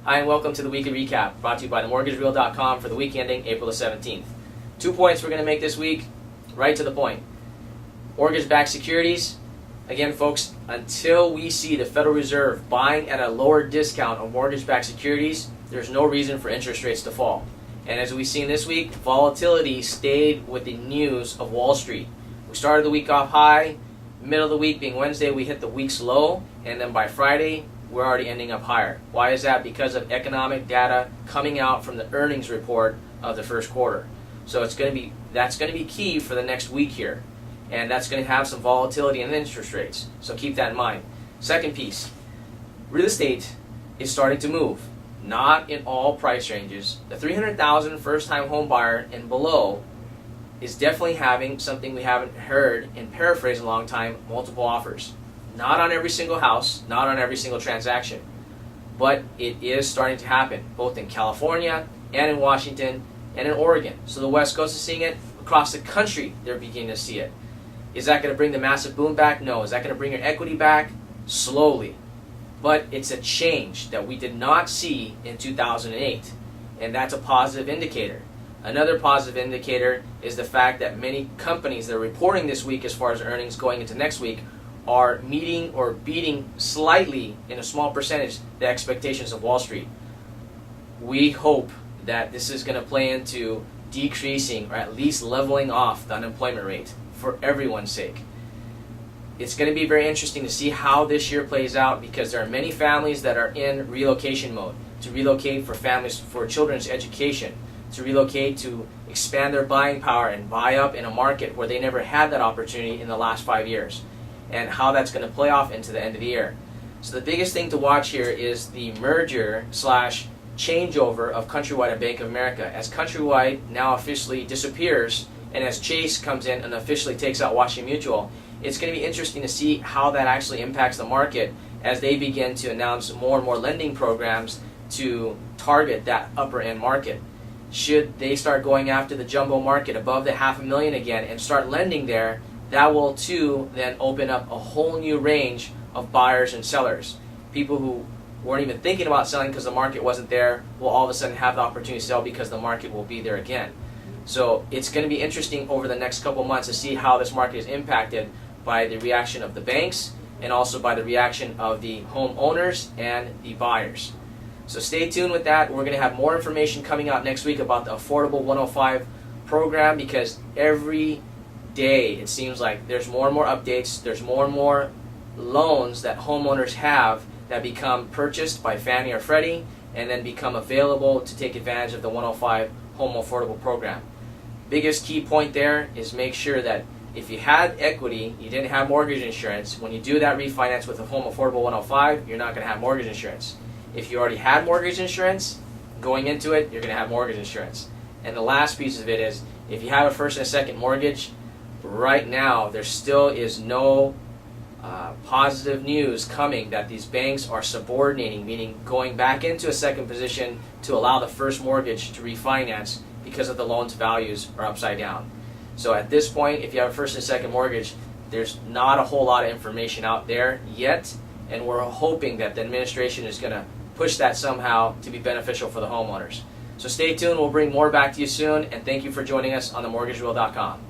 Hi, and welcome to the weekly recap brought to you by themortgagereel.com for the week ending April the 17th. 2 points we're going to make this week, right to the point. Mortgage-backed securities. Again, folks, until we see the Federal Reserve buying at a lower discount of mortgage-backed securities, there's no reason for interest rates to fall. And as we've seen this week, volatility stayed with the news of Wall Street. We started the week off high, middle of the week being Wednesday, we hit the week's low, and then by Friday, we're already ending up higher. Why is that? Because of economic data coming out from the earnings report of the first quarter. So that's going to be key for the next week here, and that's going to have some volatility in interest rates. So keep that in mind. Second piece, real estate is starting to move. Not in all price ranges. The 300,000 first-time home buyer and below is definitely having something we haven't heard in paraphrase in a long time: multiple offers. Not on every single house, not on every single transaction, but it is starting to happen both in California and in Washington and in Oregon. So the West Coast is seeing it. Across the country, they're beginning to see it. Is that going to bring the massive boom back? No. Is that going to bring your equity back? Slowly. But it's a change that we did not see in 2008, and that's a positive indicator. Another positive indicator is the fact that many companies that are reporting this week as far as earnings going into next week are meeting or beating slightly, in a small percentage, the expectations of Wall Street. We hope that this is going to play into decreasing or at least leveling off the unemployment rate for everyone's sake. It's going to be very interesting to see how this year plays out, because there are many families that are in relocation mode, to relocate for families, for children's education, to relocate to expand their buying power and buy up in a market where they never had that opportunity in the last 5 years, and how that's going to play off into the end of the year. So the biggest thing to watch here is the merger / changeover of Countrywide and Bank of America. As Countrywide now officially disappears, and as Chase comes in and officially takes out Washington Mutual, it's going to be interesting to see how that actually impacts the market as they begin to announce more and more lending programs to target that upper end market. Should they start going after the jumbo market above the $500,000 again and start lending there, that will too then open up a whole new range of buyers and sellers. People who weren't even thinking about selling because the market wasn't there will all of a sudden have the opportunity to sell because the market will be there again. So it's going to be interesting over the next couple months to see how this market is impacted by the reaction of the banks and also by the reaction of the homeowners and the buyers. So stay tuned with that. We're going to have more information coming out next week about the Affordable 105 program, because every day it seems like there's more and more updates. There's more and more loans that homeowners have that become purchased by Fannie or Freddie and then become available to take advantage of the 105 Home Affordable program. Biggest key point there is make sure that if you had equity, you didn't have mortgage insurance, when you do that refinance with a Home Affordable 105, you're not going to have mortgage insurance. If you already had mortgage insurance, going into it, you're going to have mortgage insurance. And the last piece of it is, if you have a first and a second mortgage, right now there still is no positive news coming that these banks are subordinating, meaning going back into a second position to allow the first mortgage to refinance because of the loan's values are upside down. So at this point, if you have a first and second mortgage, there's not a whole lot of information out there yet, and we're hoping that the administration is going to push that somehow to be beneficial for the homeowners. So stay tuned. We'll bring more back to you soon, and thank you for joining us on themortgagereel.com.